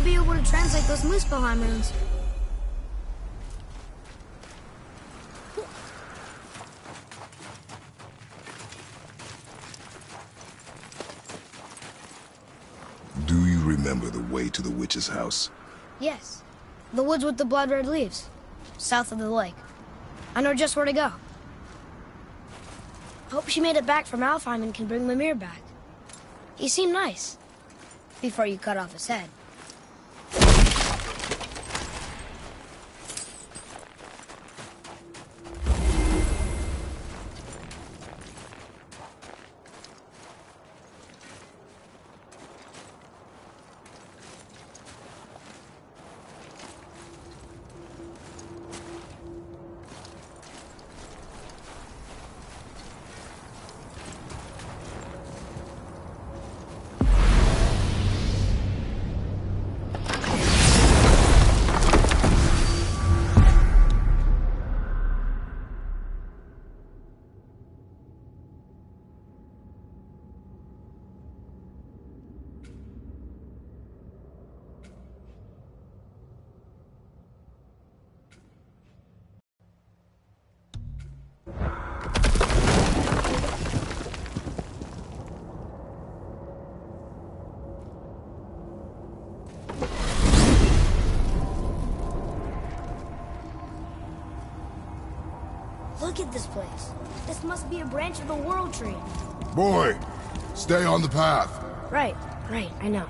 be able to translate those Muspelheim runes. Do you remember the way to the witch's house? Yes. The woods with the blood-red leaves. South of the lake. I know just where to go. Hope she made it back from Alfheim and can bring Mimir back. He seemed nice. Before you cut off his head. Look at this place. This must be a branch of the World Tree. Boy, stay on the path. Right, I know.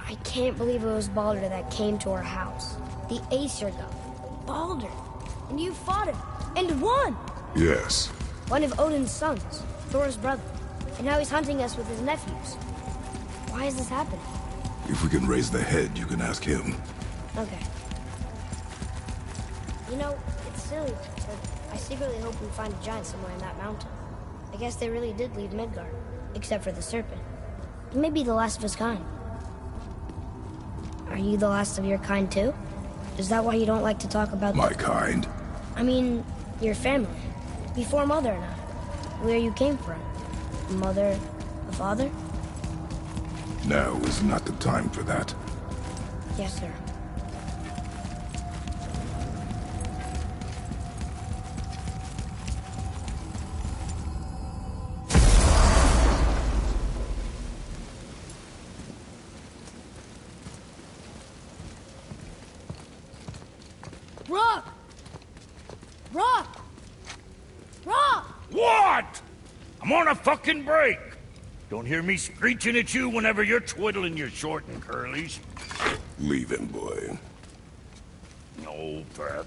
I can't believe it was Baldur that came to our house. The Aesir god. Baldur. And you fought him. And won! Yes. One of Odin's sons. Thor's brother. And now he's hunting us with his nephews. Why is this happening? If we can raise the head, you can ask him. Okay. You know, it's silly, but I secretly hope we find a giant somewhere in that mountain. I guess they really did leave Midgard, except for the serpent. He may be the last of his kind. Are you the last of your kind, too? Is that why you don't like to talk about... My kind? I mean, your family. Before Mother and I. Where you came from. A mother, a father? Now is not the time for that. Yes, sir. Rock! Rock! Rock! What? I'm on a fucking break. Don't hear me screeching at you whenever you're twiddling your short and curlies. Leave him, boy. No, Pat.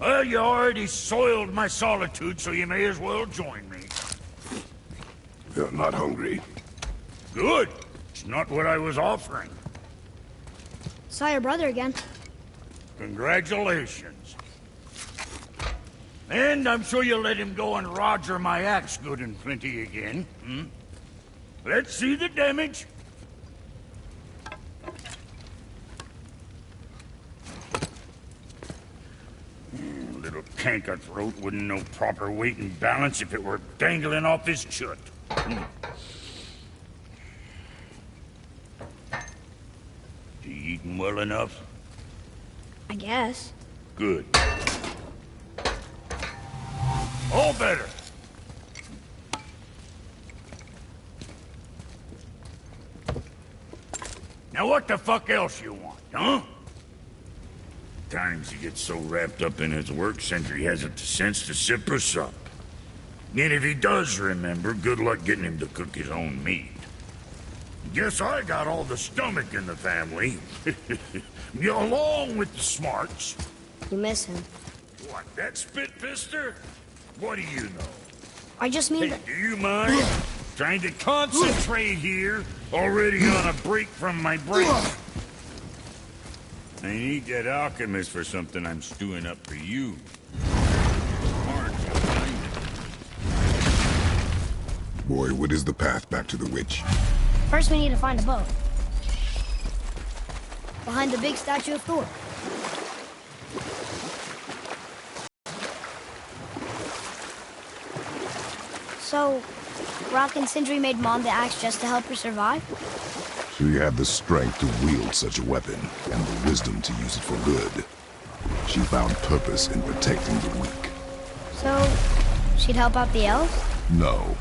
Well, you already soiled my solitude, so you may as well join me. You're not hungry. Good. It's not what I was offering. Saw your brother again. Congratulations. And I'm sure you'll let him go and roger my axe good and plenty again, hmm? Let's see the damage. Little canker throat wouldn't know proper weight and balance if it were dangling off his chut. You eating well enough? I guess. Good. All better. Now what the fuck else you want, huh? Times he gets so wrapped up in his work, Sentry hasn't the sense to sip or sup. And if he does remember, good luck getting him to cook his own meat. Guess I got all the stomach in the family. Along with the smarts. You miss him. What, that spit-fister? What do you know? I just mean Hey, that... do you mind? Trying to concentrate here, already on a break from my brain. I need that alchemist for something I'm stewing up for you. Hard to find it. Boy, what is the path back to the witch? First we need to find a boat. Behind the big statue of Thor. So, Rock and Sindri made Mom the axe just to help her survive? She had the strength to wield such a weapon, and the wisdom to use it for good. She found purpose in protecting the weak. So, she'd help out the elves? No.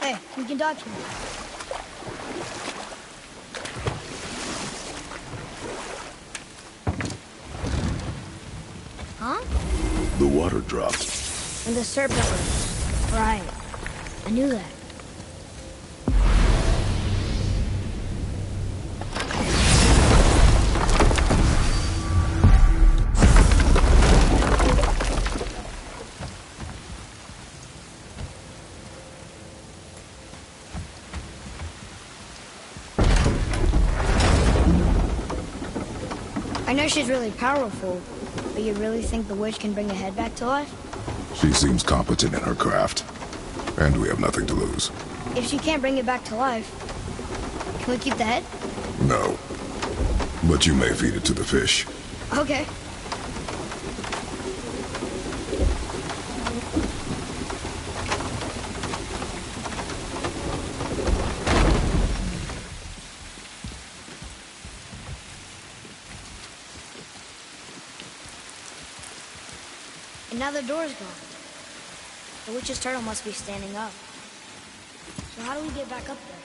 Hey, we can dodge him. Huh? The water dropped. And the serpent was... Right. I knew that. I know she's really powerful, but you really think the witch can bring a head back to life? She seems competent in her craft, and we have nothing to lose. If she can't bring it back to life, can we keep the head? No. But you may feed it to the fish. Okay. And now the door's gone. The witch's turtle must be standing up. So how do we get back up there?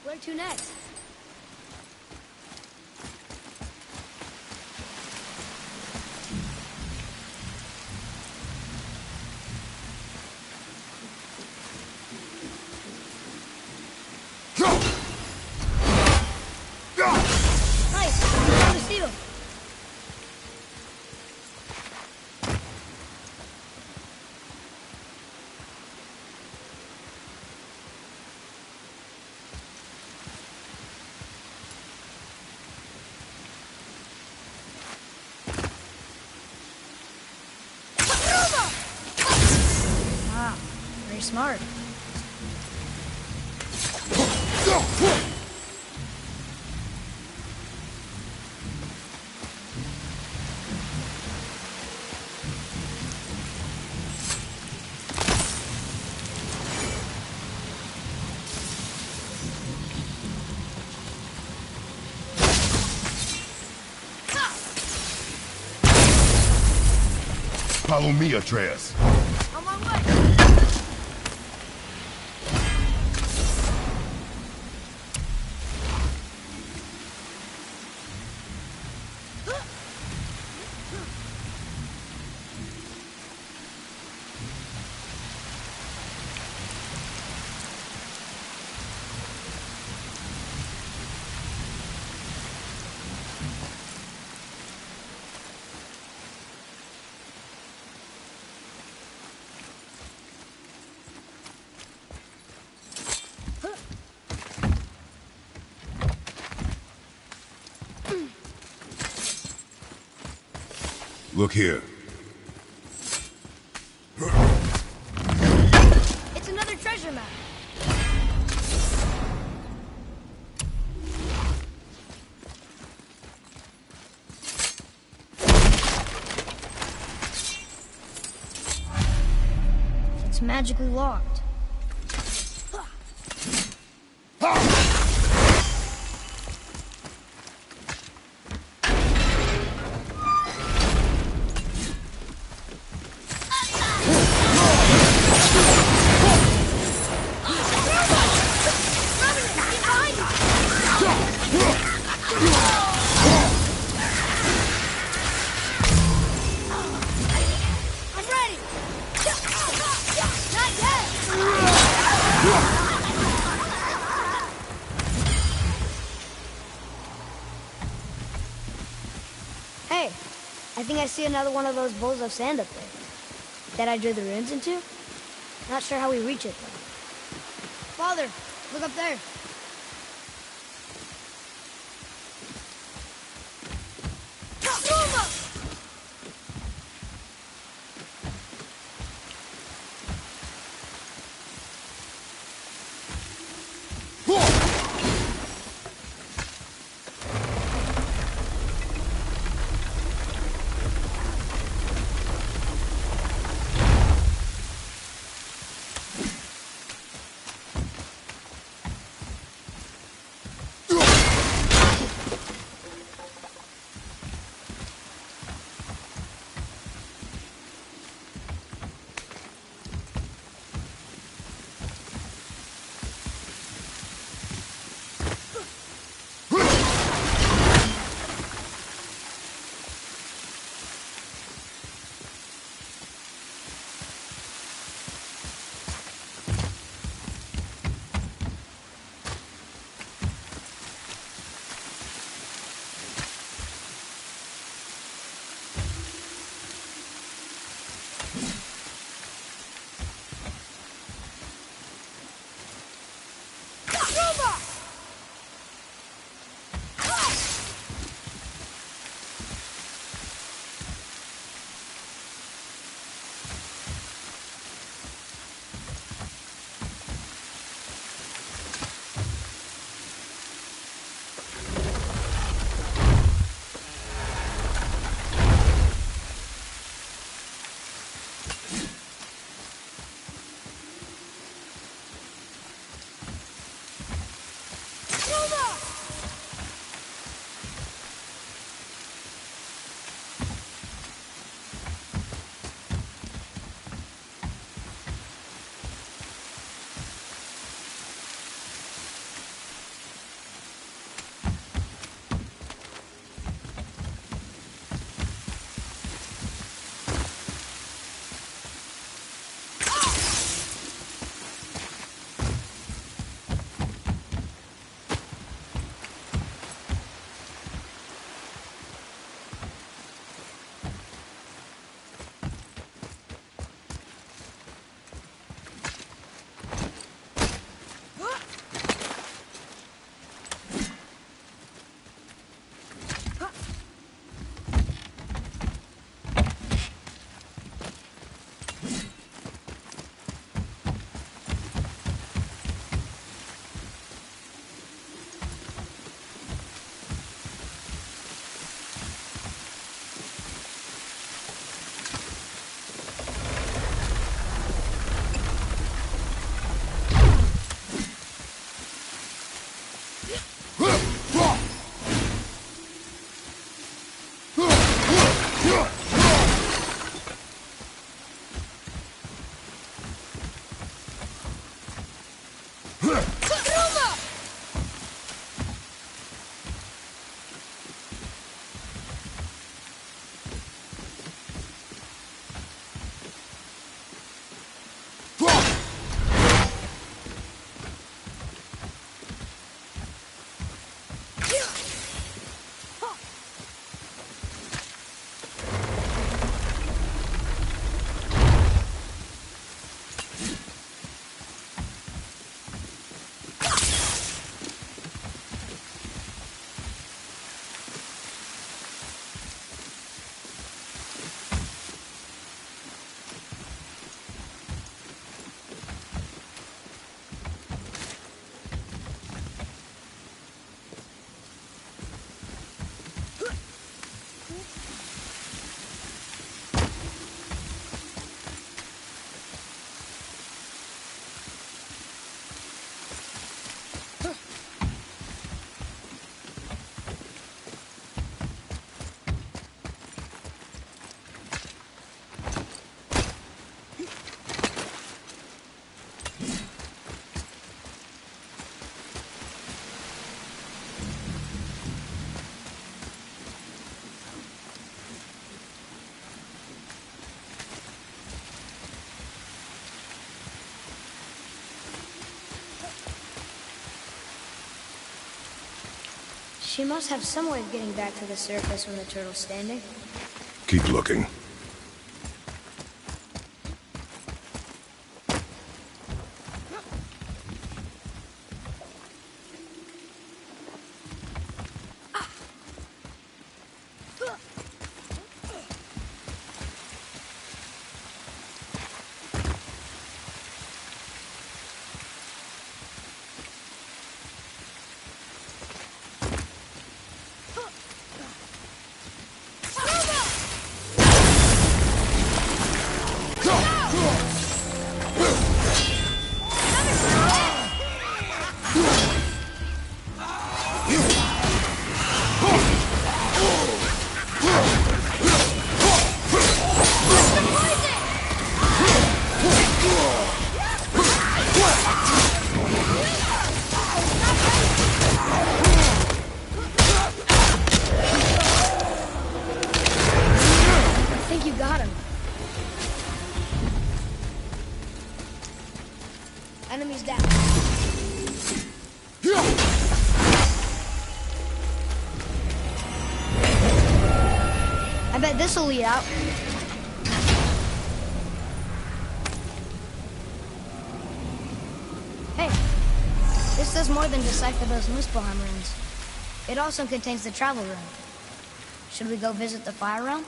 Where to next? Nice! Found a seal! Ah, very smart. Follow me, Atreus. On my way! Look here. It's another treasure map. magically locked. Hey, I think I see another one of those bowls of sand up there. That I drew the runes into? Not sure how we reach it, though. Father, look up there. She must have some way of getting back to the surface when the turtle's standing. Keep looking. Enemies down. I bet this'll lead out. Hey, this does more than decipher those Muspelheim runes. It also contains the travel rune. Should we go visit the fire realm?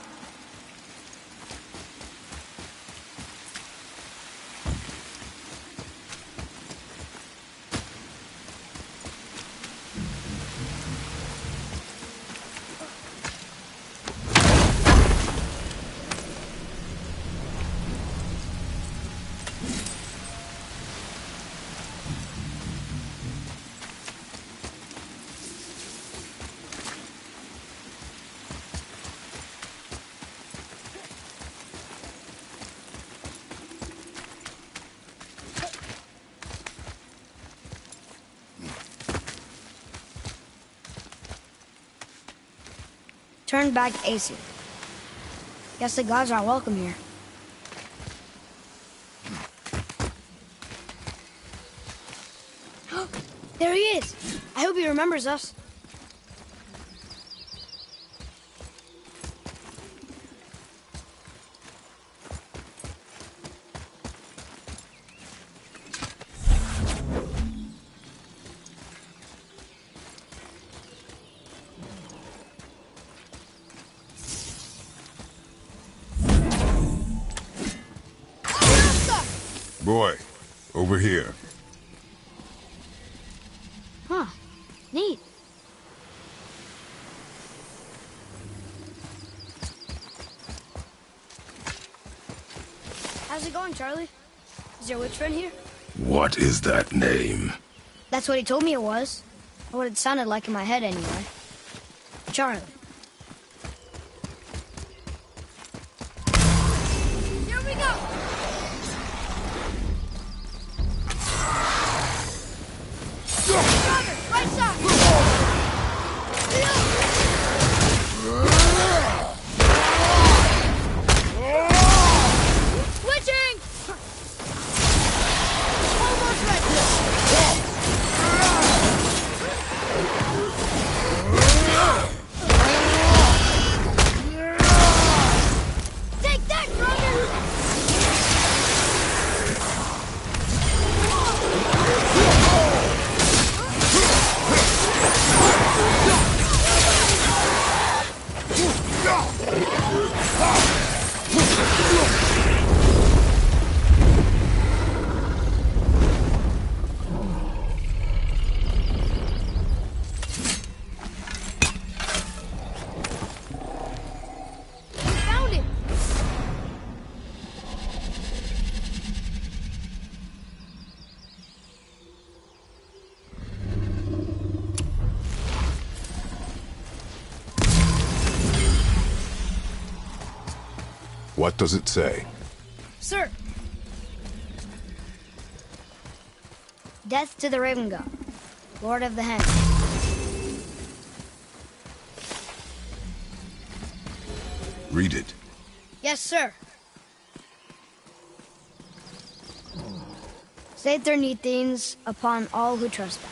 Turn back AC. Guess the gods aren't welcome here. There he is! I hope he remembers us. Boy, over here. Huh. Neat. How's it going, Charlie? Is your witch friend here? What is that name? That's what he told me it was. Or what it sounded like in my head, anyway. Charlie. Here we go! Right side! Switching! Almost ready! Take that, brother! Found it! What does it say? Sir! Death to the Raven God, Lord of the Hen. Read it. Yes, sir. Saith neat things upon all who trespass.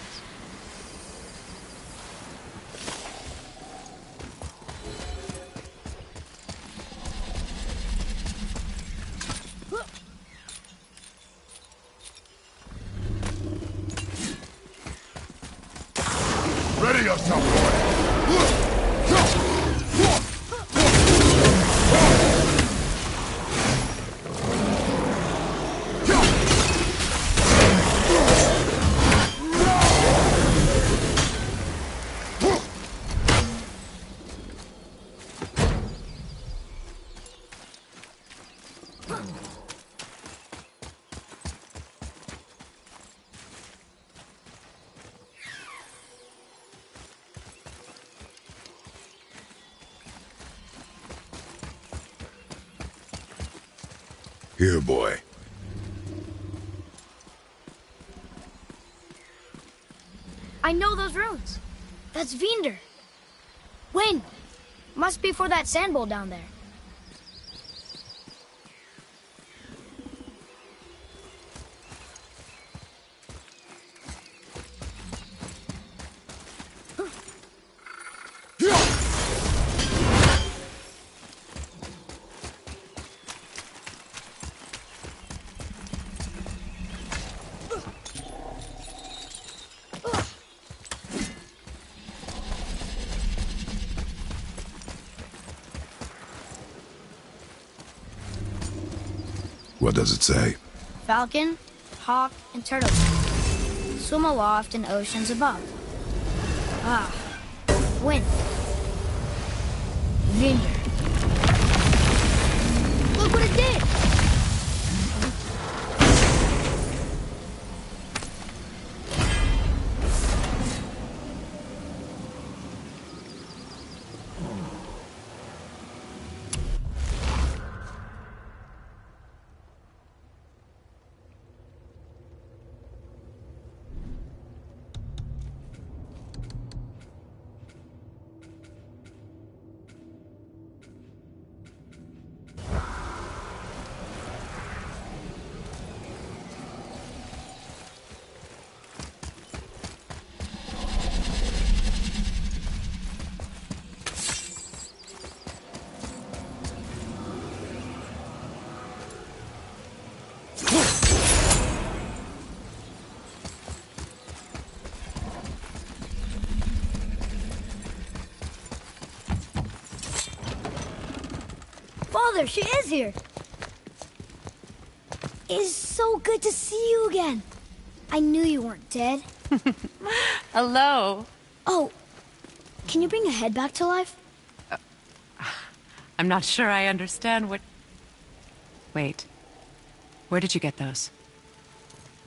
Here, boy. I know those runes. That's Vinder. When? Must be for that sand bowl down there. What does it say? Falcon, hawk, and turtle swim aloft in oceans above. Ah, wind. Vinder. Look what it did! Father, she is here. It's so good to see you again. I knew you weren't dead. Hello. Oh, can you bring a head back to life? I'm not sure I understand what... Wait. Where did you get those?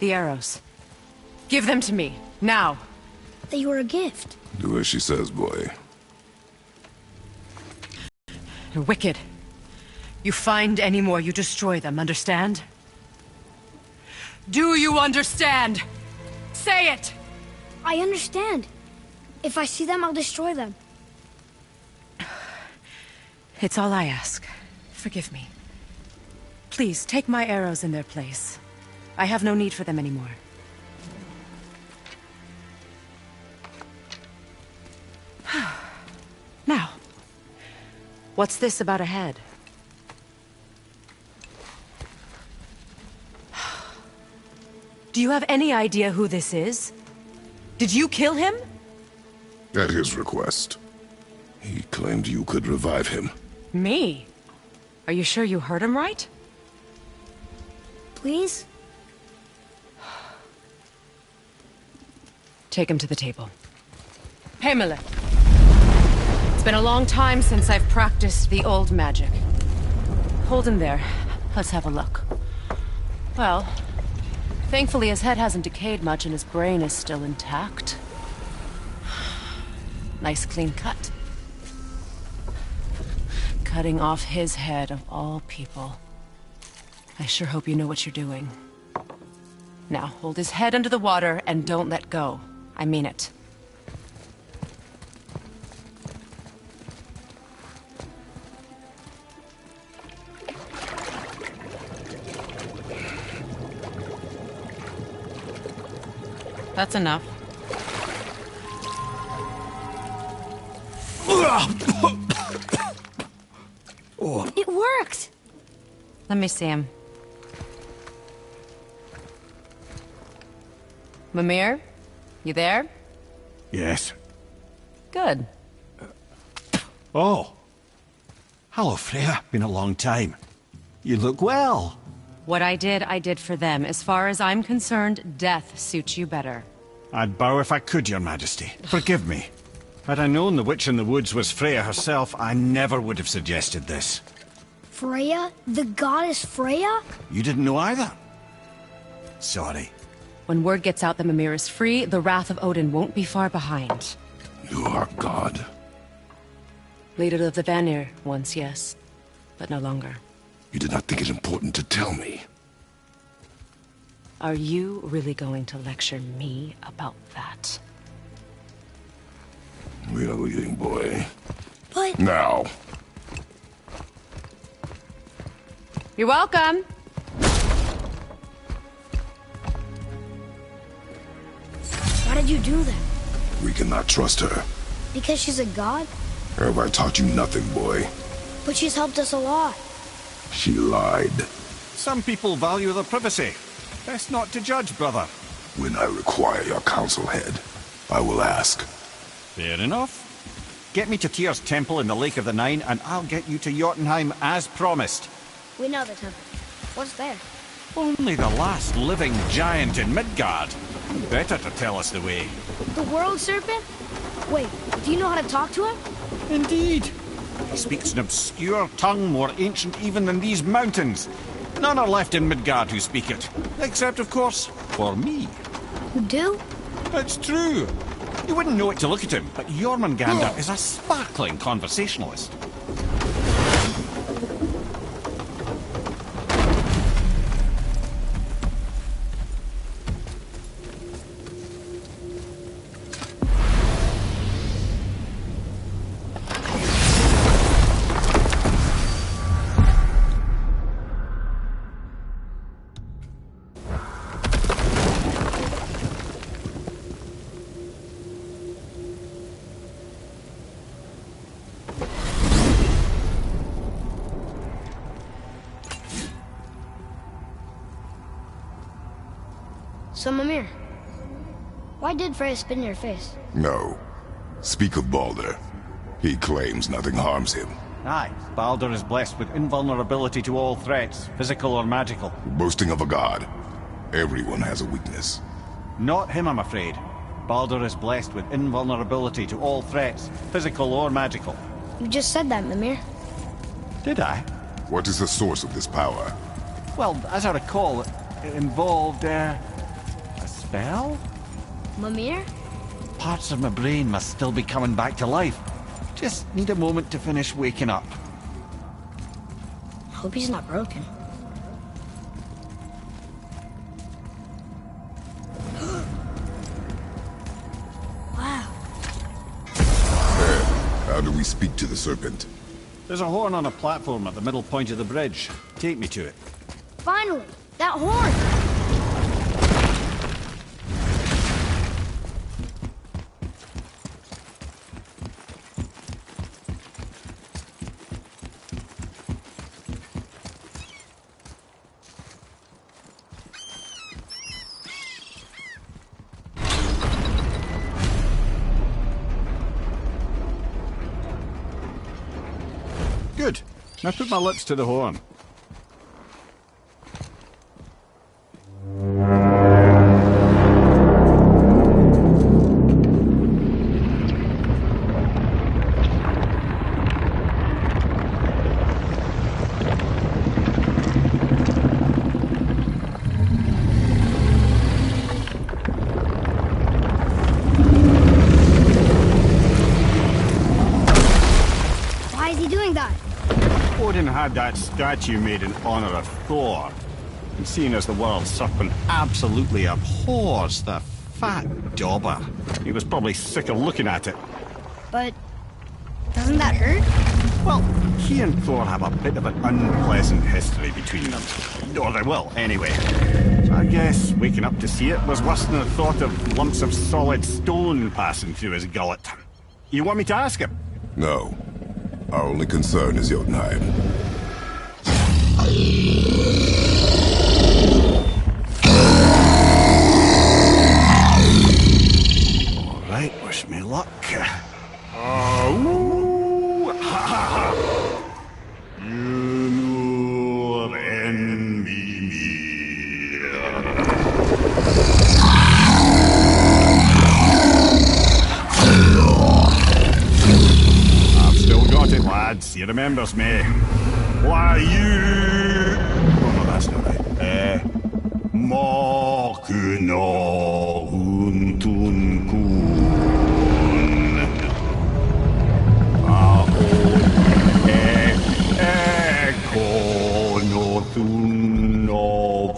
The arrows. Give them to me, now. They were a gift. Do as she says, boy. You're wicked. You find any more, you destroy them, understand? Do you understand? Say it! I understand. If I see them, I'll destroy them. It's all I ask. Forgive me. Please, take my arrows in their place. I have no need for them anymore. Now, what's this about a head? Do you have any idea who this is? Did you kill him? At his request. He claimed you could revive him. Me? Are you sure you heard him right? Please? Take him to the table. Pamela. It's been a long time since I've practiced the old magic. Hold him there. Let's have a look. Well, thankfully his head hasn't decayed much and his brain is still intact. Nice clean cut. Cutting off his head of all people. I sure hope you know what you're doing. Now, hold his head under the water and don't let go. I mean it. That's enough. It worked! Let me see him. Mimir? You there? Yes. Good. Oh. Hello, Freya. Been a long time. You look well. What I did for them. As far as I'm concerned, death suits you better. I'd bow if I could, Your Majesty. Forgive me. Had I known the witch in the woods was Freya herself, I never would have suggested this. Freya? The goddess Freya? You didn't know either? Sorry. When word gets out that Mimir is free, the wrath of Odin won't be far behind. You are God. Leader of the Vanir, once, yes. But no longer. You did not think it important to tell me. Are you really going to lecture me about that? We are leaving, boy. But... Now. You're welcome! Why did you do that? We cannot trust her. Because she's a god? Have I taught you nothing, boy? But she's helped us a lot. She lied. Some people value their privacy. Best not to judge, brother. When I require your counsel head, I will ask. Fair enough. Get me to Tyr's temple in the Lake of the Nine, and I'll get you to Jotunheim as promised. We know the temple. What's there? Only the last living giant in Midgard. Better to tell us the way. The world serpent? Wait, do you know how to talk to him? Indeed. He speaks an obscure tongue more ancient even than these mountains. None are left in Midgard who speak it. Except, of course, for me. You do? It's true. You wouldn't know it to look at him, but Jormungandr is a sparkling conversationalist. So, Mimir, why did Freya spit in your face? No. Speak of Baldur. He claims nothing harms him. Aye, Baldur is blessed with invulnerability to all threats, physical or magical. Boasting of a god. Everyone has a weakness. Not him, I'm afraid. Baldur is blessed with invulnerability to all threats, physical or magical. You just said that, Mimir. Did I? What is the source of this power? Well, as I recall, it involved, a spell? Mimir? Parts of my brain must still be coming back to life. Just need a moment to finish waking up. Hope he's not broken. Wow. How do we speak to the serpent? There's a horn on a platform at the middle point of the bridge. Take me to it. Finally! That horn! Good. Now put my lips to the horn. Why is he doing that? Odin had that statue made in honor of Thor. And seeing as the world serpent absolutely abhors the fat dauber, he was probably sick of looking at it. But doesn't that hurt? Well, he and Thor have a bit of an unpleasant history between them. Or they will, anyway. So I guess waking up to see it was worse than the thought of lumps of solid stone passing through his gullet. You want me to ask him? No. Our only concern is Jotunheim. All right, wish me luck. lads. He remembers me. Why, you... Oh, no, that's not right. Mokuno Huntun Kun. Eko no Thuno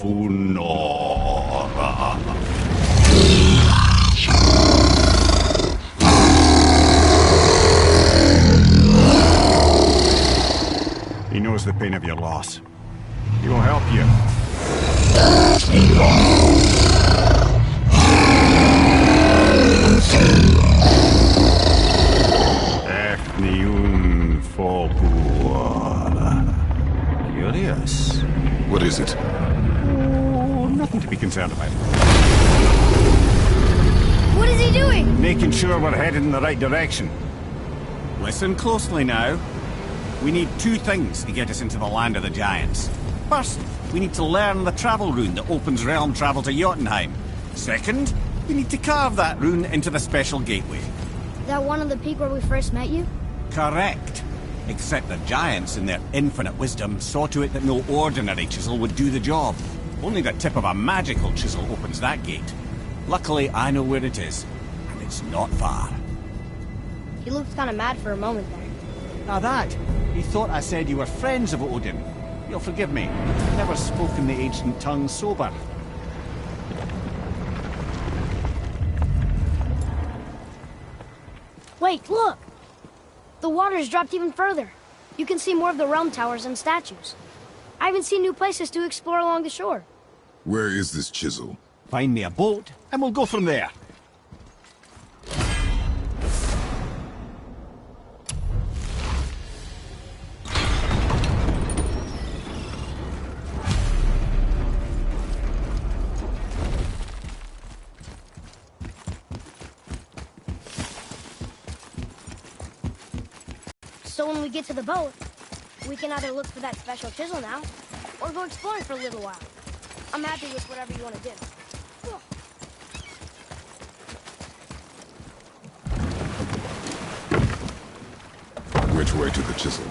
Vunora. He knows the pain of your loss. He will help you. Efniun Folkuara. Curious. What is it? Oh, nothing to be concerned about. What is he doing? Making sure we're headed in the right direction. Listen closely now. We need two things to get us into the land of the giants. First, we need to learn the travel rune that opens realm travel to Jotunheim. Second, we need to carve that rune into the special gateway. That one on the peak where we first met you? Correct. Except the giants, in their infinite wisdom, saw to it that no ordinary chisel would do the job. Only the tip of a magical chisel opens that gate. Luckily, I know where it is, and it's not far. He looked kind of mad for a moment there. Now that, he thought I said you were friends of Odin. You'll forgive me. I've never spoken the ancient tongue sober. Wait, look! The water's dropped even further. You can see more of the realm towers and statues. I even see new places to explore along the shore. Where is this chisel? Find me a boat, and we'll go from there. So when we get to the boat, we can either look for that special chisel now, or go exploring for a little while. I'm happy with whatever you want to do. Which way to the chisel?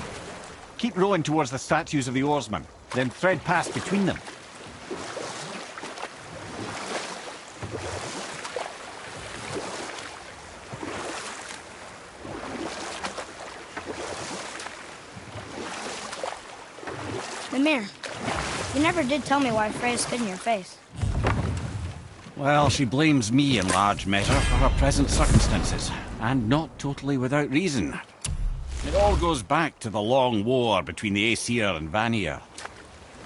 Keep rowing towards the statues of the oarsmen, then thread past between them. Mimir, you never did tell me why Freya spit in your face. Well, she blames me in large measure for her present circumstances, and not totally without reason. It all goes back to the long war between the Aesir and Vanir.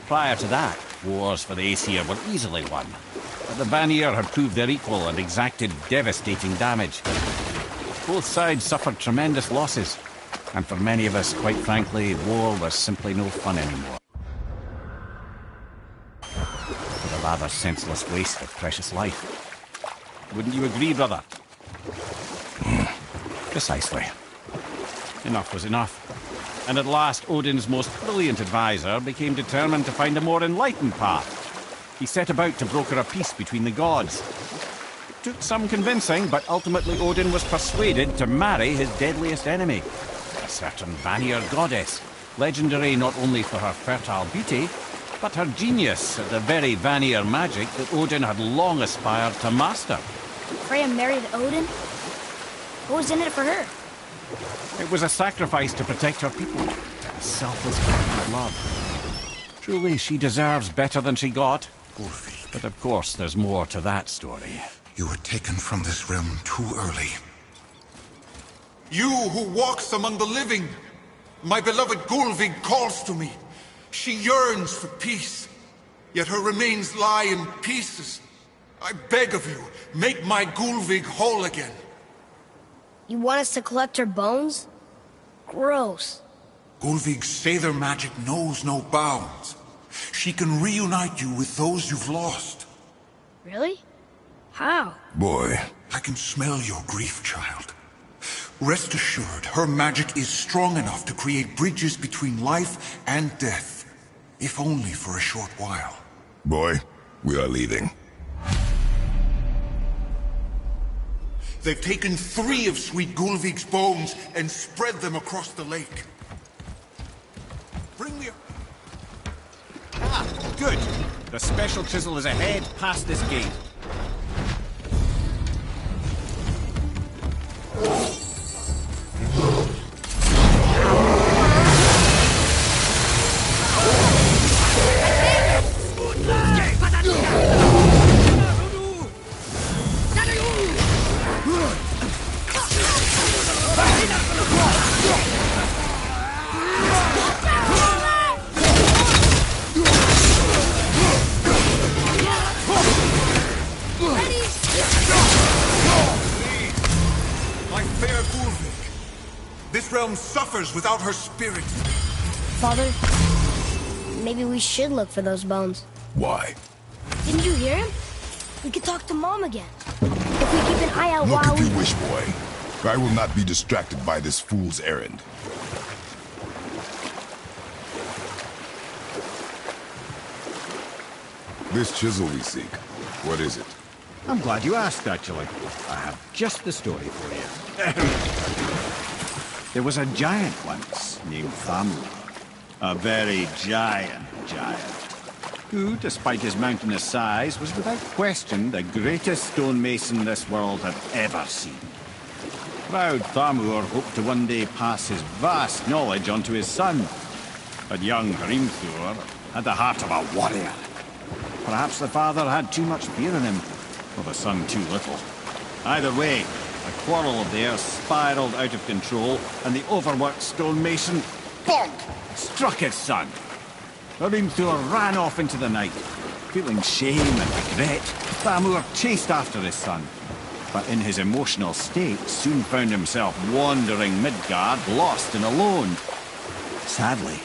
Prior to that, wars for the Aesir were easily won, but the Vanir had proved their equal and exacted devastating damage. Both sides suffered tremendous losses, and for many of us, quite frankly, war was simply no fun anymore. A rather senseless waste of precious life. Wouldn't you agree, brother? Precisely. Enough was enough. And at last, Odin's most brilliant advisor became determined to find a more enlightened path. He set about to broker a peace between the gods. It took some convincing, but ultimately Odin was persuaded to marry his deadliest enemy, a certain Vanir goddess, legendary not only for her fertile beauty, but her genius at the very Vanir magic that Odin had long aspired to master. Freya married Odin? What was in it for her? It was a sacrifice to protect her people, a selfless act of love. Truly, she deserves better than she got. But of course, there's more to that story. You were taken from this realm too early. You who walks among the living! My beloved Gulvig calls to me. She yearns for peace, yet her remains lie in pieces. I beg of you, make my Gulvig whole again. You want us to collect her bones? Gross. Gulvig's Sather magic knows no bounds. She can reunite you with those you've lost. Really? How? Boy. I can smell your grief, child. Rest assured, her magic is strong enough to create bridges between life and death. If only for a short while. Boy, we are leaving. They've taken 3 of Sweet Gulvig's bones and spread them across the lake. Bring me... Ah, good. The special chisel is ahead, past this gate. This realm suffers without her spirit. Father, maybe we should look for those bones. Why? Didn't you hear him? We could talk to Mom again. If we keep an eye out Look while if you wish, boy. I will not be distracted by this fool's errand. This chisel we seek, what is it? I'm glad you asked, actually. I have just the story for you. There was a giant once named Thamur. A very giant, who, despite his mountainous size, was without question the greatest stonemason this world had ever seen. Proud Thamur hoped to one day pass his vast knowledge on to his son. But young Hrimthur had the heart of a warrior. Perhaps the father had too much fear in him, or the son too little. Either way, a quarrel of theirs spiraled out of control, and the overworked stonemason, bonk, struck his son. Hrimthur ran off into the night. Feeling shame and regret, Thamur chased after his son. But in his emotional state, soon found himself wandering Midgard, lost and alone. Sadly,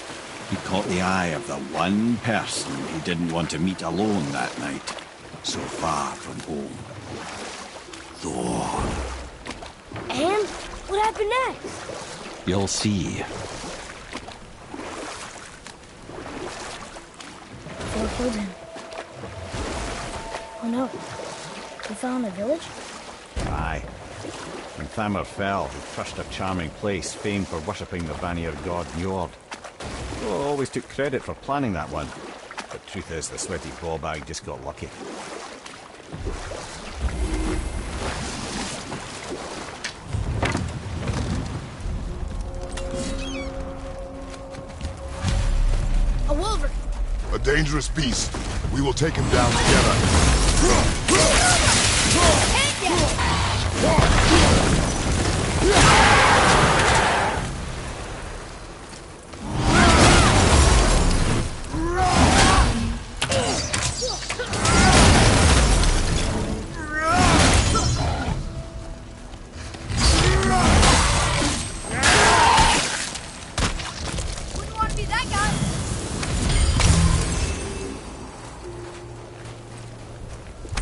he caught the eye of the one person he didn't want to meet alone that night, so far from home. Thor. And what happened next? You'll see. Thor killed him. Oh no. We fell in a village? Aye. When Thamur fell, he crushed a charming place famed for worshipping the Vanir god Njord. Thor always took credit for planning that one. But truth is, the sweaty ballbag just got lucky. A wolverine! A dangerous beast. We will take him down together. Wouldn't want to be that guy!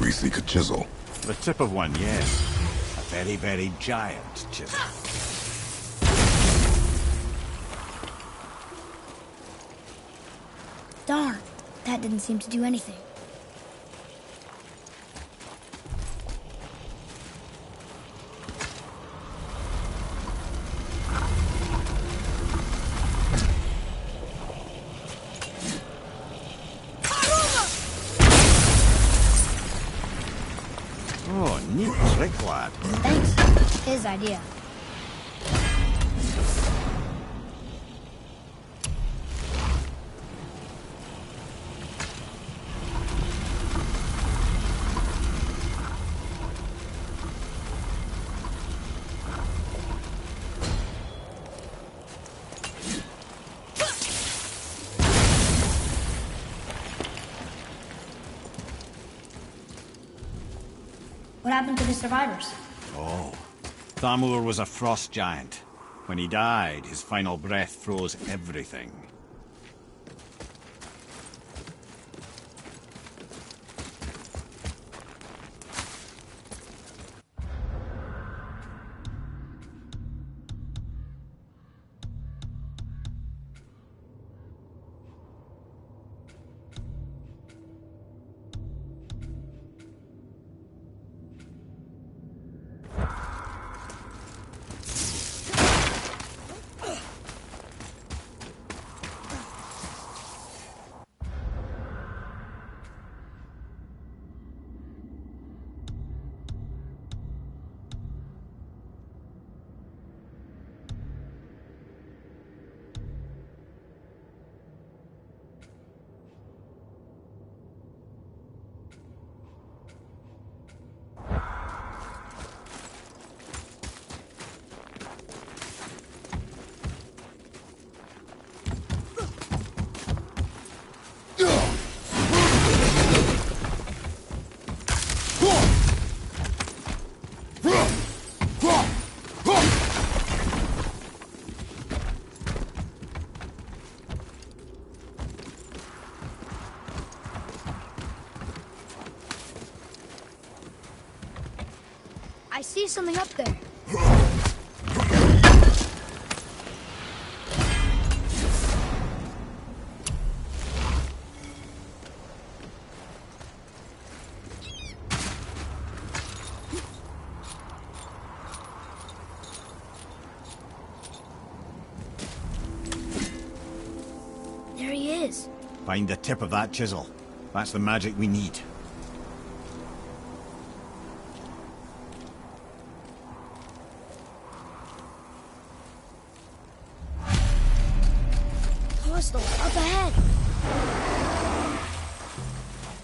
We seek a chisel. The tip of one, yes. A very, very giant chisel. Darn, that didn't seem to do anything. Oh, neat trick, lad. Thanks. His idea. What happened to the survivors? Oh. Thamur was a frost giant. When he died, his final breath froze everything. see something up there. There he is. Find the tip of that chisel. That's the magic we need. Hostile, up ahead.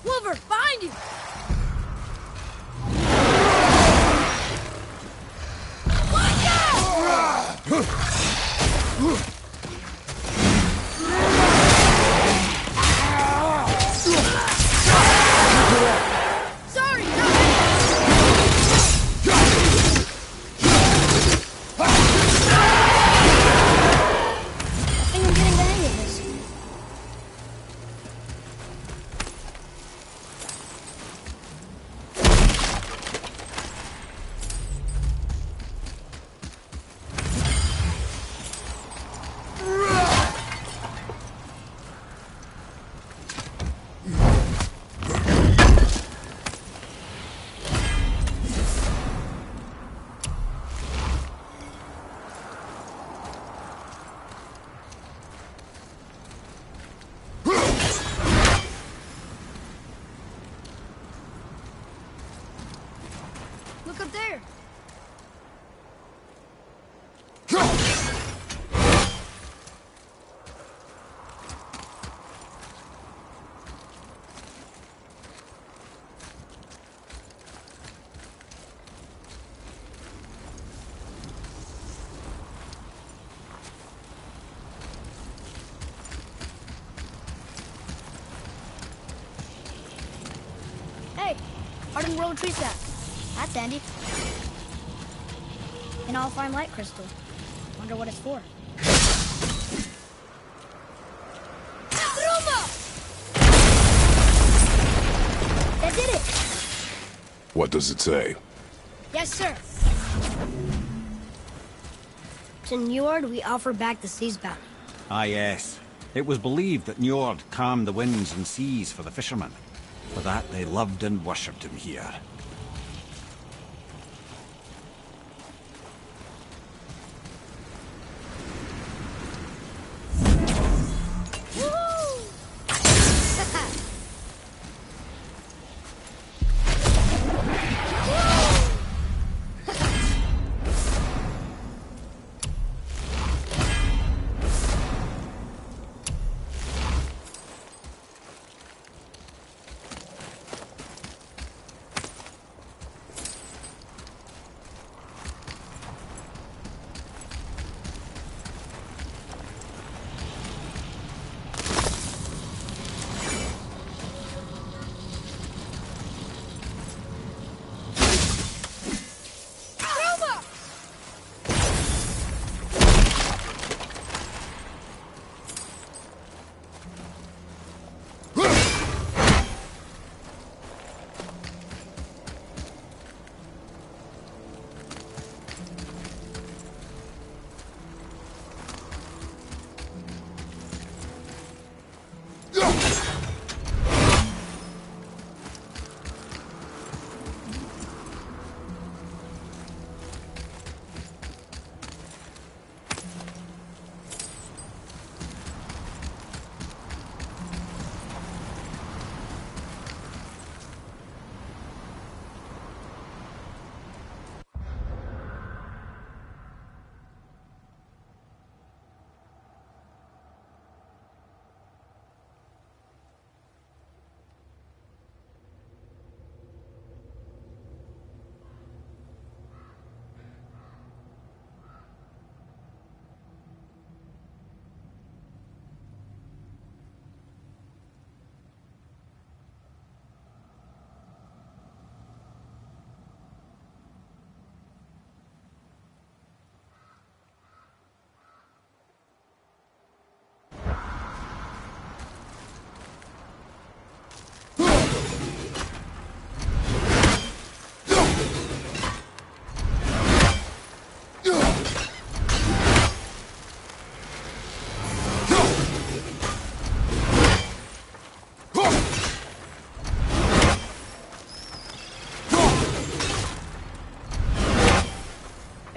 Wolver, behind you! Sorry, I think I'm getting the hang of this. Look up there. Hey, hardened roller tree sap. That's handy. An all-fine light crystal. Wonder what it's for. Bruma! That did it! What does it say? Yes, sir. To Njord, we offer back the sea's bounty. Ah, yes. It was believed that Njord calmed the winds and seas for the fishermen. For that, they loved and worshipped him here.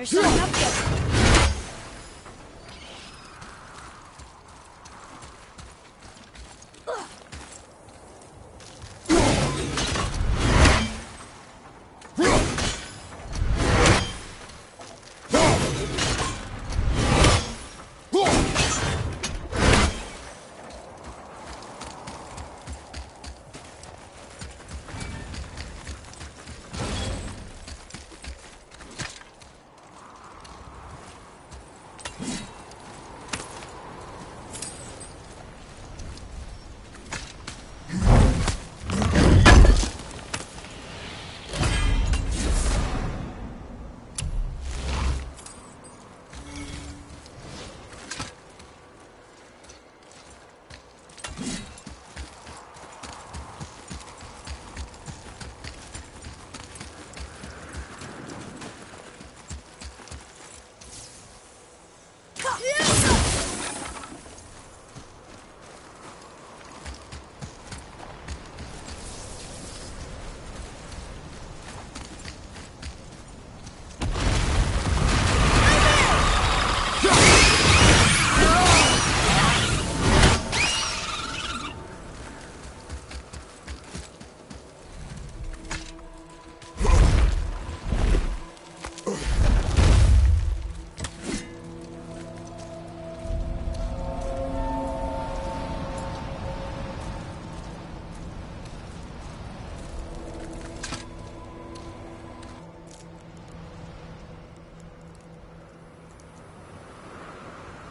There's something up there.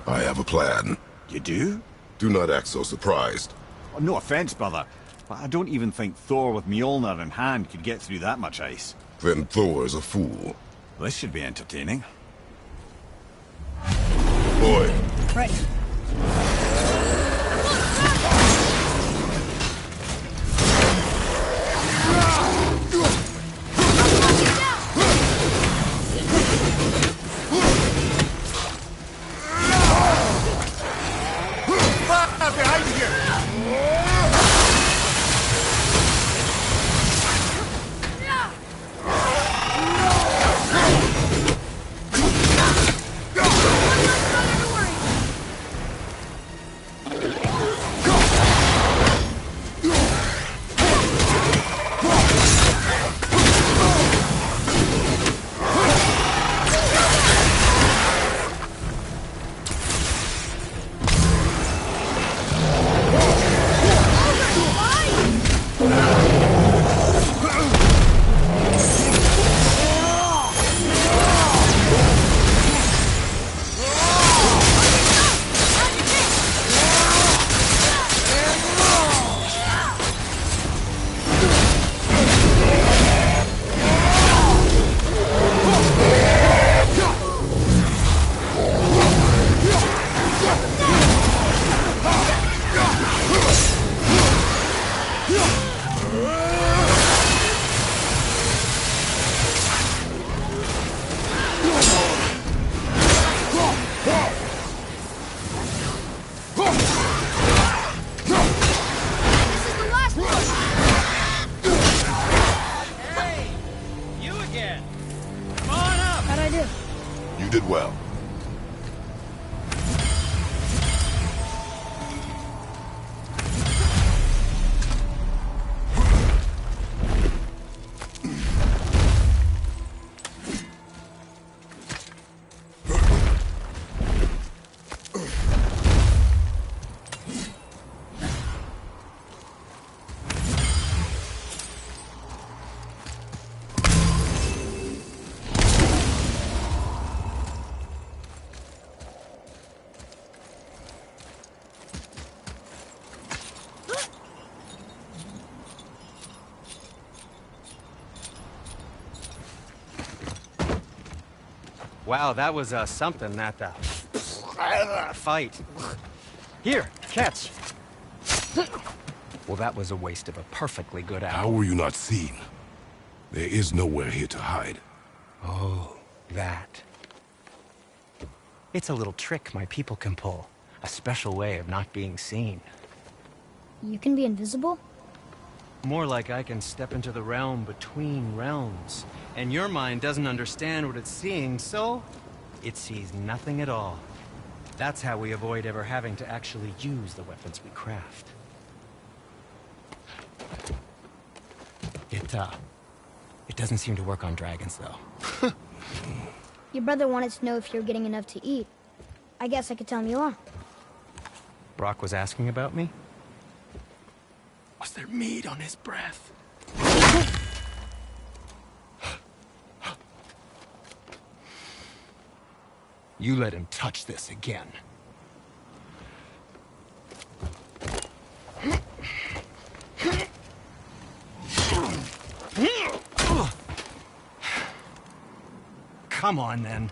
I have a plan. You do? Do not act so surprised. Oh, no offense, brother, but I don't even think Thor with Mjolnir in hand could get through that much ice. Then Thor is a fool. This should be entertaining. Boy. Right. You did well. Wow, that was something, that fight. Here, catch. Well, that was a waste of a perfectly good How hour. were you not seen? There is nowhere here to hide. Oh, that. It's a little trick my people can pull. A special way of not being seen. You can be invisible? More like I can step into the realm between realms. And your mind doesn't understand what it's seeing, so it sees nothing at all. That's how we avoid ever having to actually use the weapons we craft. It doesn't seem to work on dragons, though. Your brother wanted to know if you're getting enough to eat. I guess I could tell him you are. Brock was asking about me? Was there meat on his breath? You let him touch this again. Come on, then.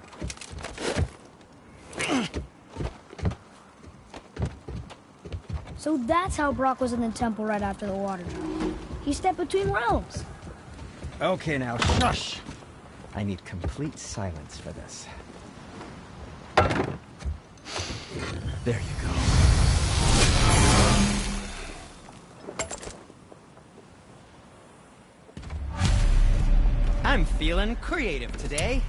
So that's how Brock was in the temple right after the water drop. He stepped between realms. Okay, now, shush! I need complete silence for this. There you go. I'm feeling creative today.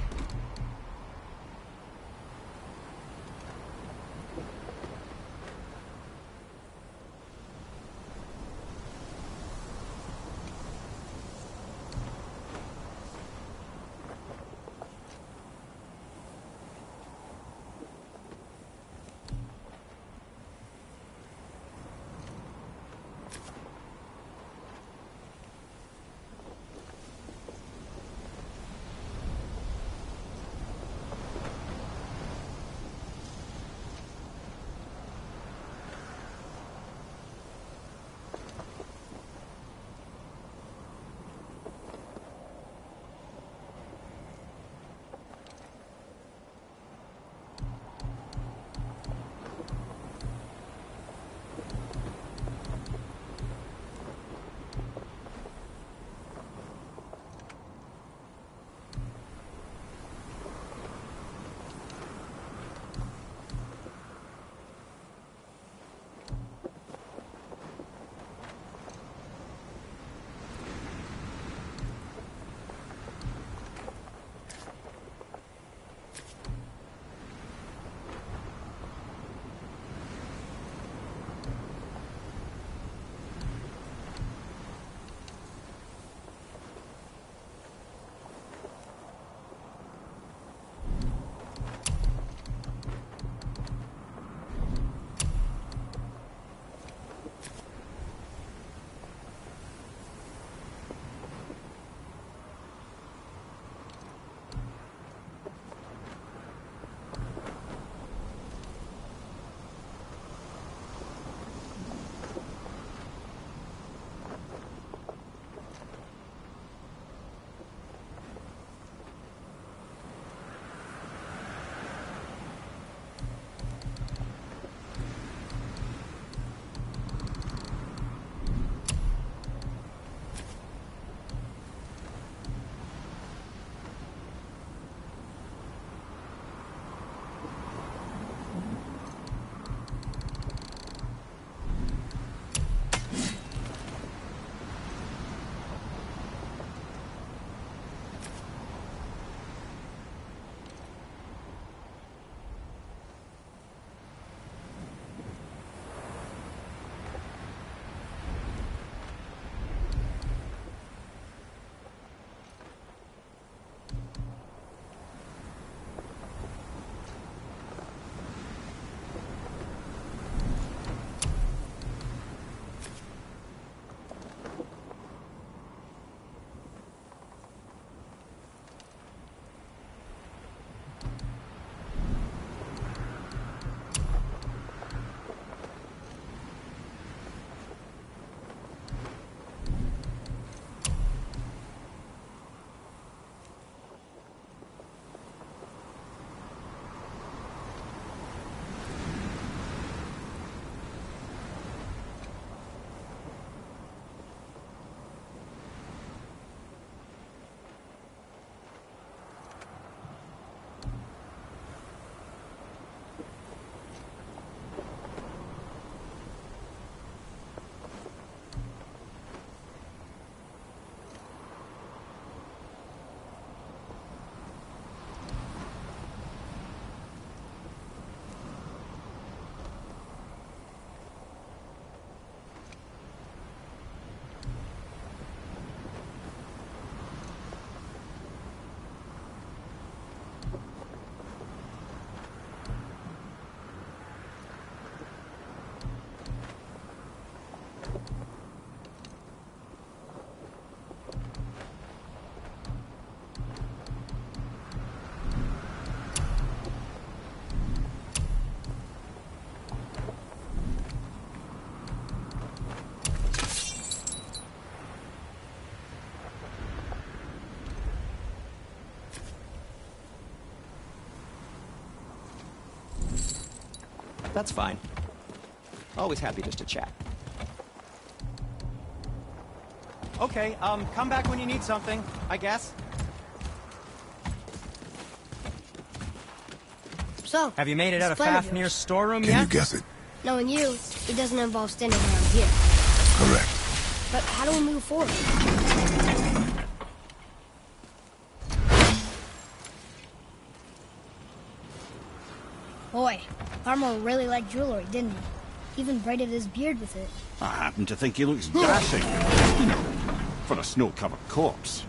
That's fine. Always happy just to chat. Okay, come back when you need something, I guess. So, Have you made it out of this plan of Fafnir's yours, storeroom Can yet? you guess it? knowing you, it doesn't involve standing around here. Correct. But how do we move forward? Boy, Armor really liked jewelry, didn't he? Even braided his beard with it. I happen to think he looks dashing. You know, for a snow-covered corpse.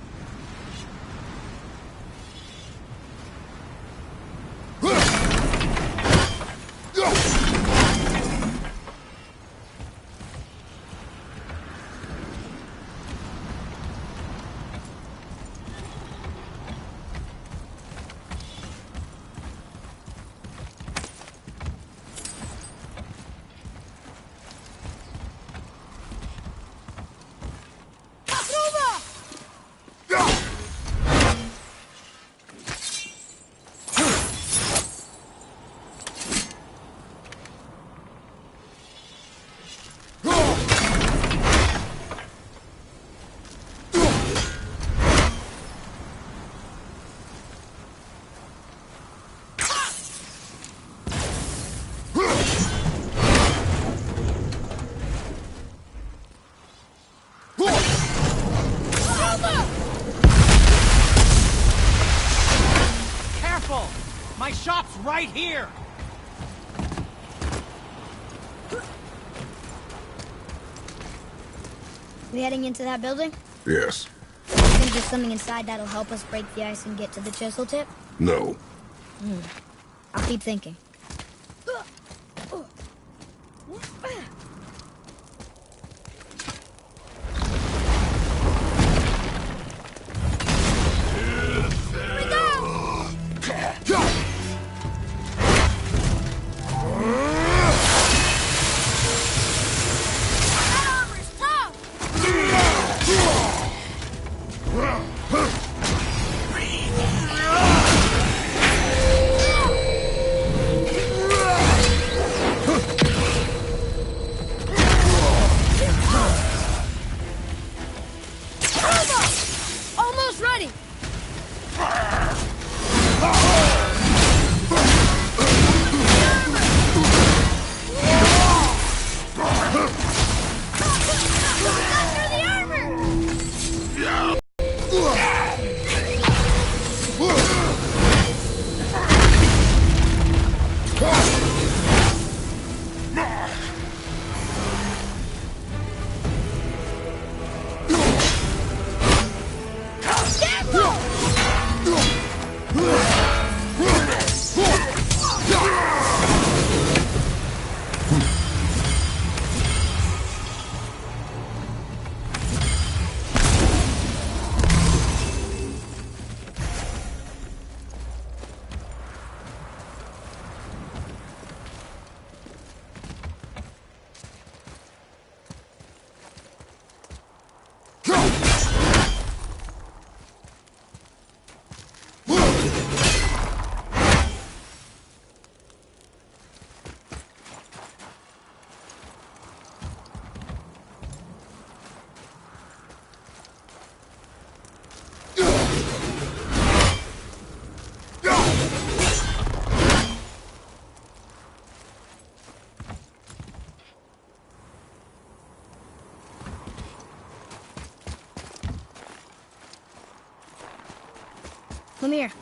Careful! My shop's right here! We heading into that building? Yes. You think there's something inside that'll help us break the ice and get to the chisel tip? No. I'll keep thinking. Almost ready! Lemire,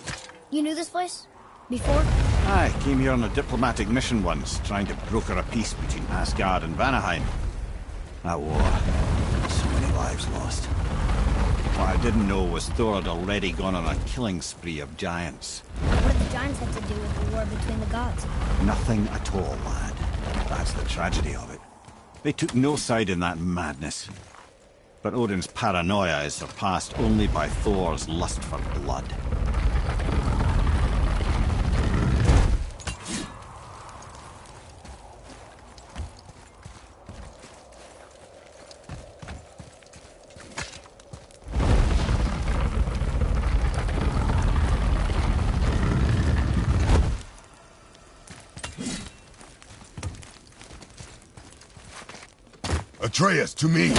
you knew this place? Before? I came here on a diplomatic mission once, trying to broker a peace between Asgard and Vanaheim. That war. So many lives lost. What I didn't know was Thor had already gone on a killing spree of giants. What did the giants have to do with the war between the gods? Nothing at all, lad. That's the tragedy of it. They took no side in that madness. But Odin's paranoia is surpassed only by Thor's lust for blood. Atreus, to me!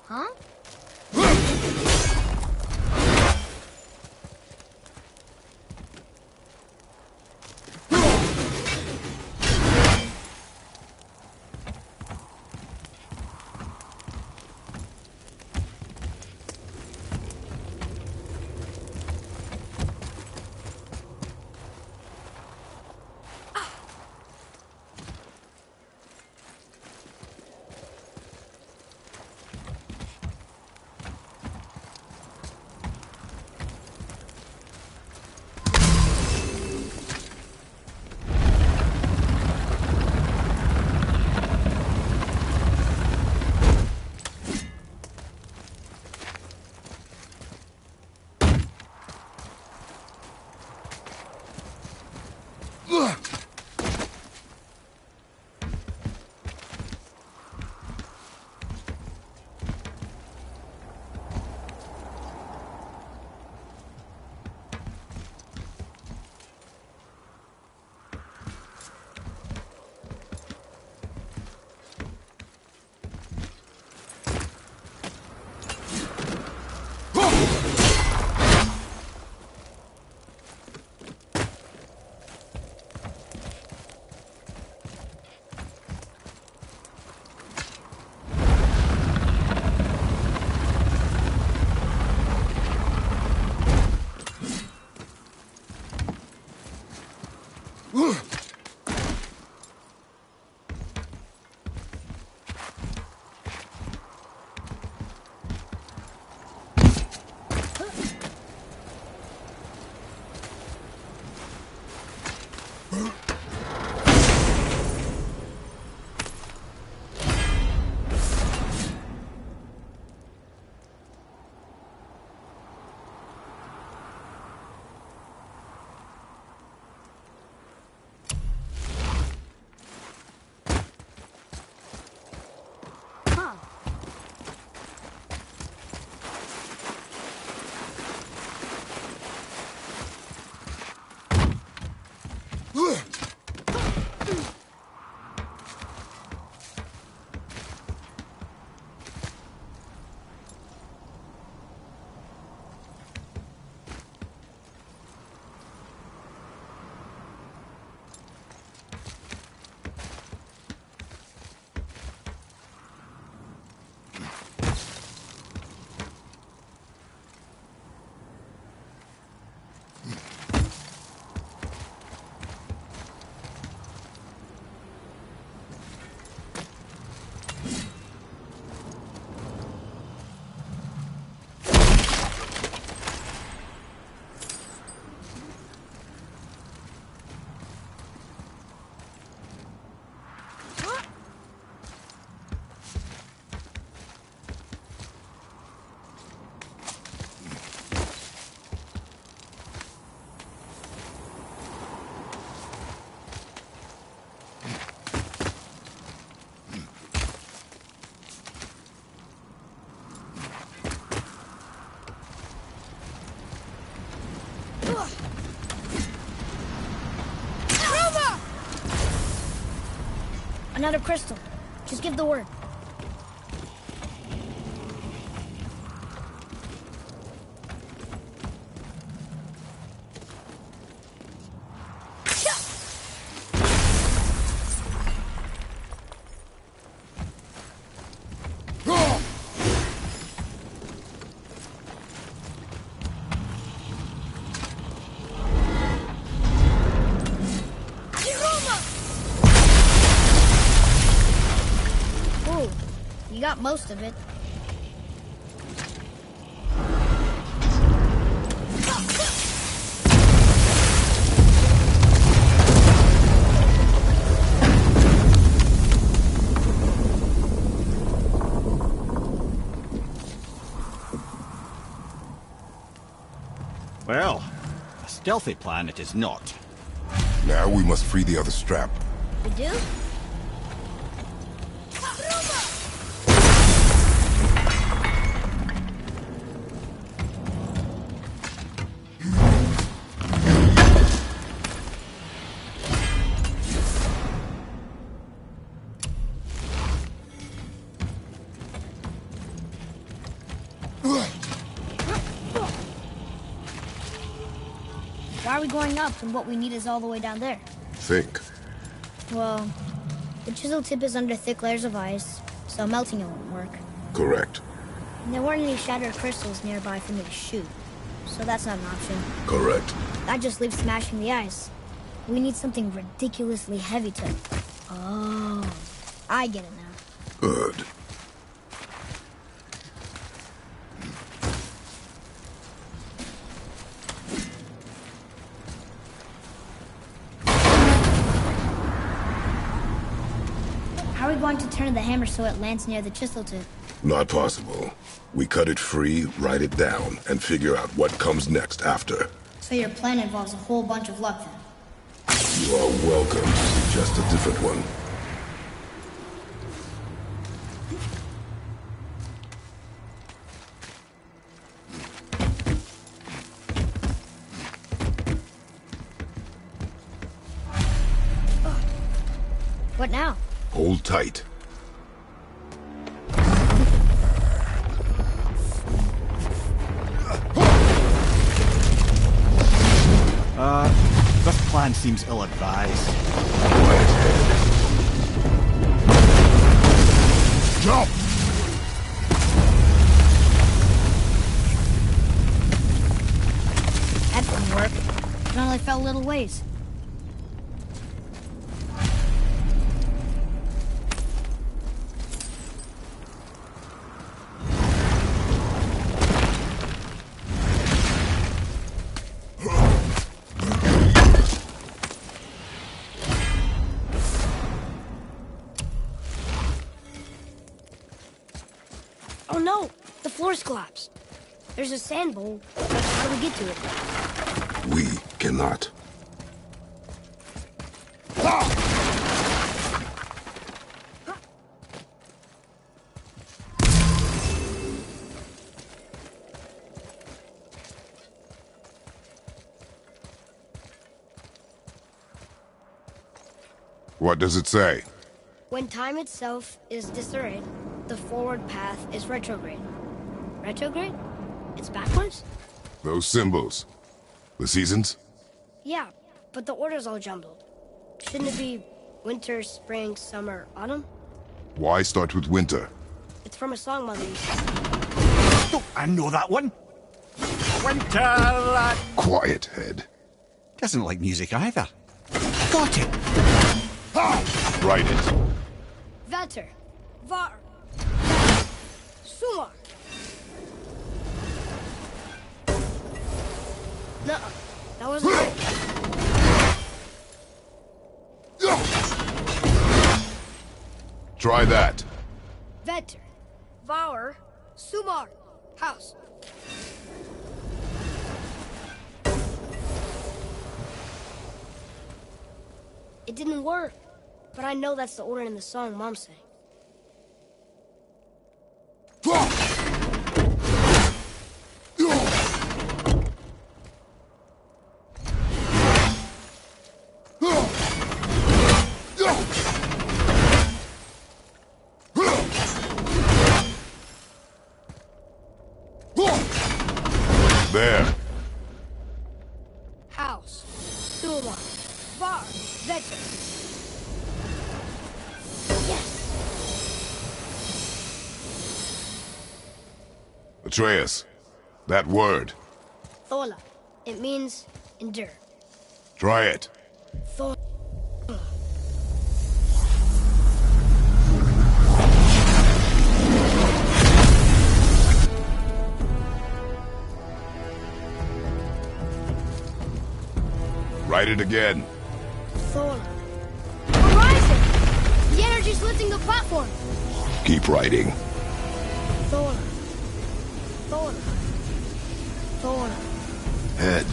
Huh? Another crystal. Just give the word. You got most of it. stealthy plan it is not. Now we must free the other strap. We do? Why are we going up when what we need is all the way down there? Think. Well, the chisel tip is under thick layers of ice, so melting it won't work. Correct. And there weren't any shattered crystals nearby for me to shoot, so that's not an option. Correct. That just leaves smashing the ice. We need something ridiculously heavy to... Oh, I get it now. Good. How are we going to turn the hammer so it lands near the chisel tip? Not possible. We cut it free, write it down, and figure out what comes next after. So your plan involves a whole bunch of luck then? You are welcome to suggest a different one. What now? Hold tight. This plan seems ill-advised. Quiet head. Jump! That didn't work. It only fell a little ways. Oh no! The floor's collapsed. There's a sand bowl. How do we get to it? We cannot. What does it say? When time itself is disarrayed, the forward path is retrograde. Retrograde? It's backwards? Those symbols. The seasons? Yeah, but the order's all jumbled. Shouldn't it be winter, spring, summer, autumn? Why start with winter? It's from a song Mother used to sing. Oh, I know that one. Winter. Quiet head. Doesn't like music either. Got it. Write it. Vetter. Var. Sumar. Nuh-uh. That wasn't right. Try that. Vetter. Var. Sumar. House. It didn't work, but I know that's the order in the song Mom sang. There. House. Sumar. Var. Vetter. Yes. Atreus. That word. Thola. It means endure. Try it. Thola. Write it again. Thola. We're rising! The energy's lifting the platform! Keep writing. Thola. Thola. Thola. Head.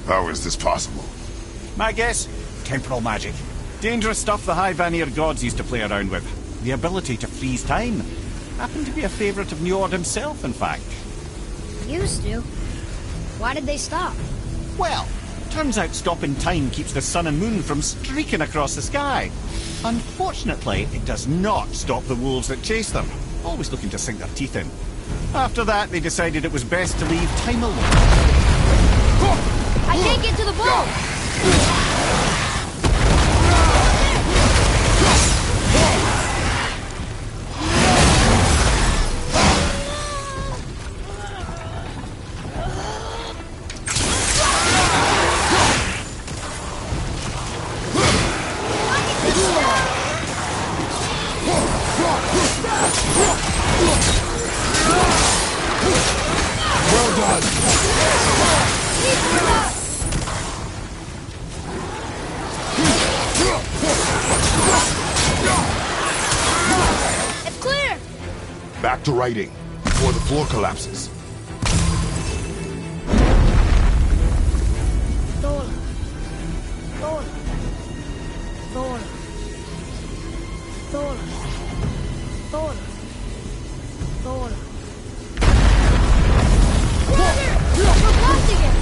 How is this possible? My guess? Temporal magic. Dangerous stuff the High Vanir gods used to play around with. The ability to freeze time. Happened to be a favourite of Njord himself, in fact. Used to? Why did they stop? Well, turns out stopping time keeps the sun and moon from streaking across the sky. Unfortunately, it does not stop the wolves that chase them, always looking to sink their teeth in. After that, they decided it was best to leave time alone. I can't get to the ball! Well done! It's clear! Back to writing, before the floor collapses. Thor. Thor. Thor. Thor. Thor. Thor. We're blasting it!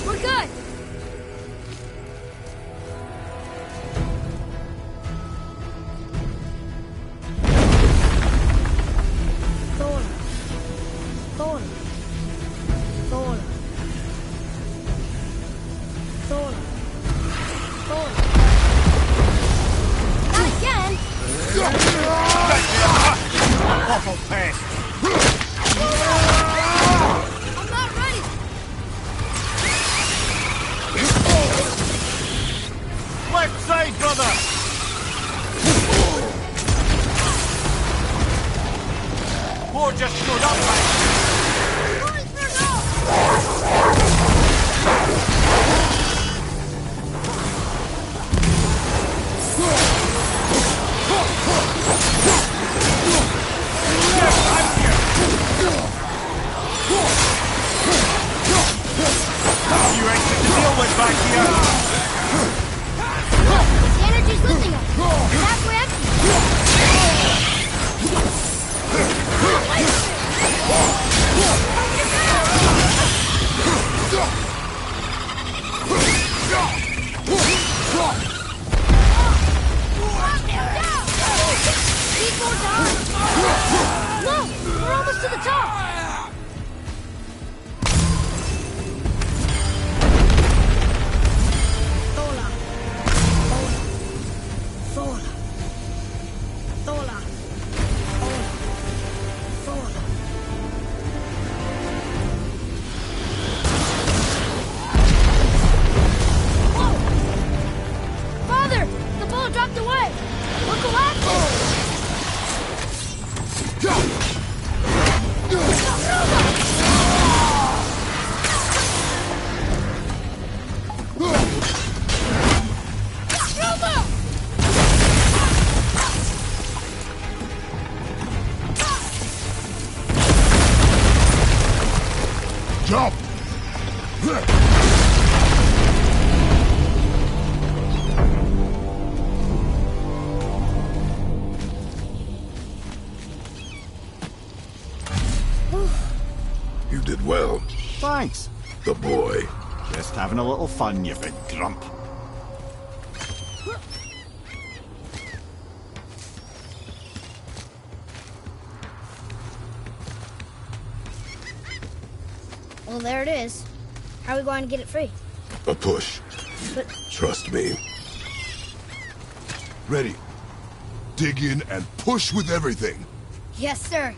We're good! Thor. Thor. Thor. Thor. Thor. Not again! Awful pest! I'm not ready! Left side, brother! War just showed up, mate! You ain't to deal with back here! The energy's lifting us! It's halfway empty! Need more time! Look! We're almost to the top! Thola. Thola. Thola. Thola. Whoa! Father! The ball dropped away! We're collapsing! Jump! You did well. Thanks. The boy. Just having a little fun, you big grump. Well, there it is. How are we going to get it free? A push. But Trust me. Ready. Dig in and push with everything. yes, sir.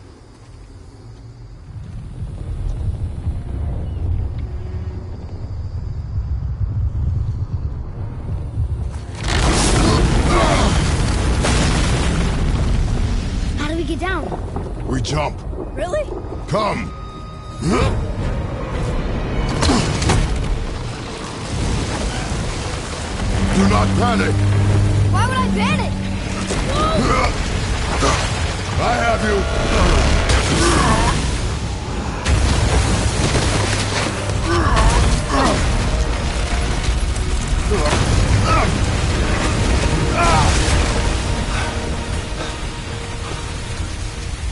jump. Really? Come. Do not panic. Why would I panic? I have you.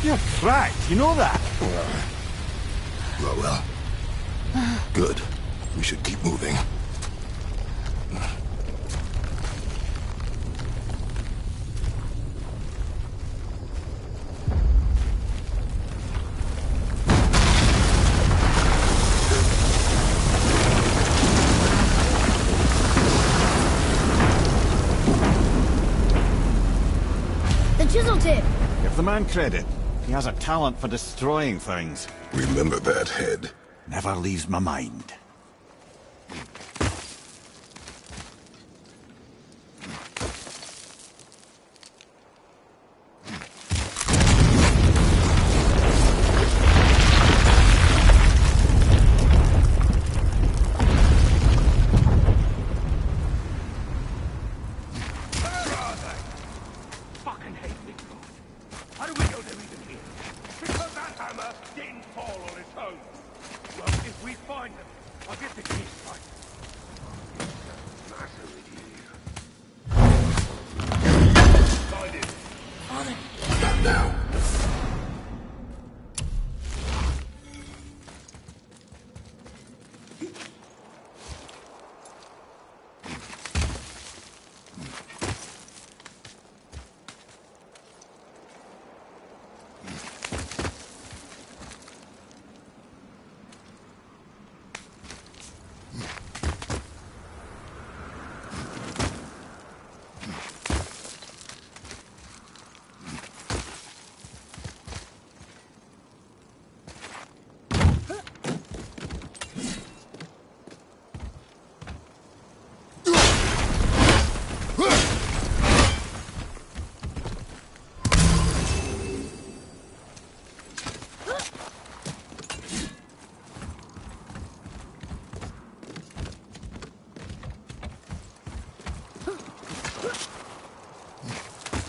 You're cracked, you know that? Well. Good. We should keep moving. The chisel tip. Give the man credit. He has a talent for destroying things. Remember that head. Never leaves my mind.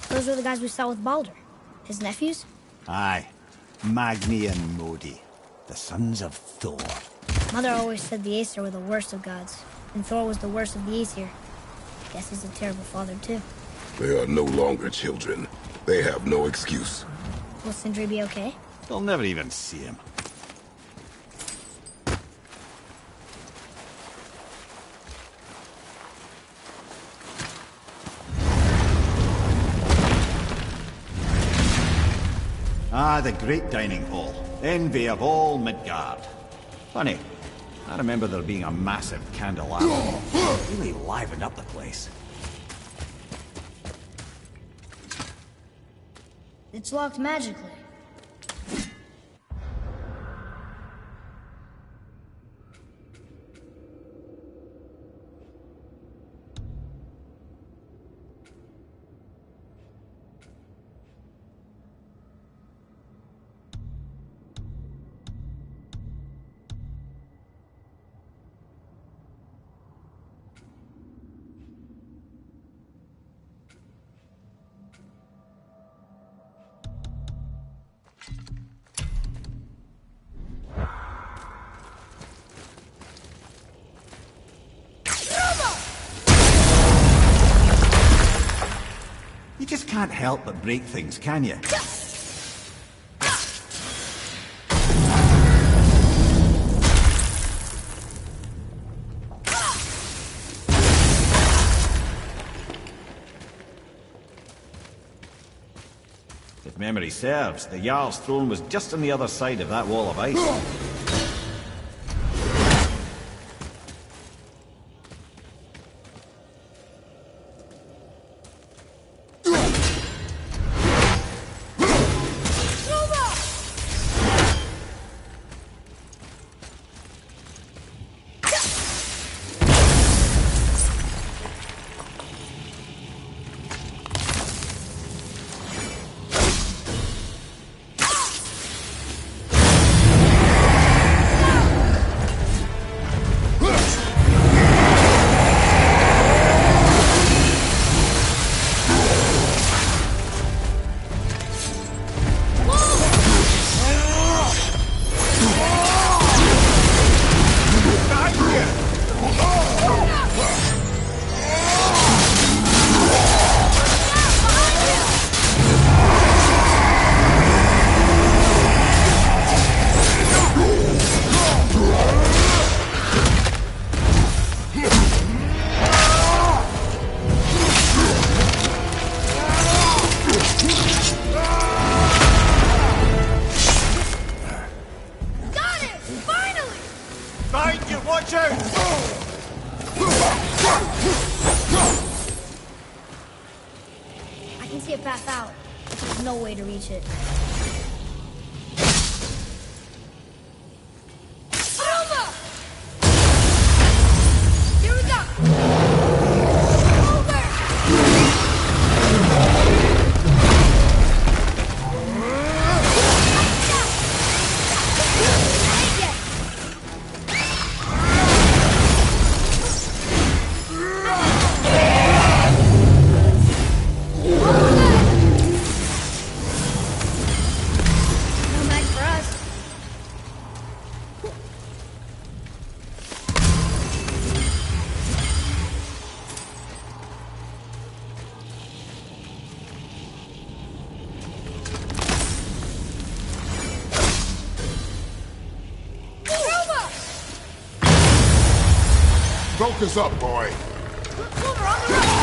Those were the guys we saw with Baldur. His nephews? Aye. Magni and Modi. The sons of Thor. Mother always said the Aesir were the worst of gods, and Thor was the worst of the Aesir. Guess he's a terrible father, too. They are no longer children. They have no excuse. Will Sindri be okay? They'll never even see him. Ah, the great dining hall. Envy of all Midgard. Funny, I remember there being a massive candelabra. Really livened up the place. It's locked magically. You just can't help but break things, can you? If memory serves, the Jarl's throne was just on the other side of that wall of ice. path out. There's no way to reach it. Here we go! Over! Come back for us. Focus up, boy. Silver, on the right!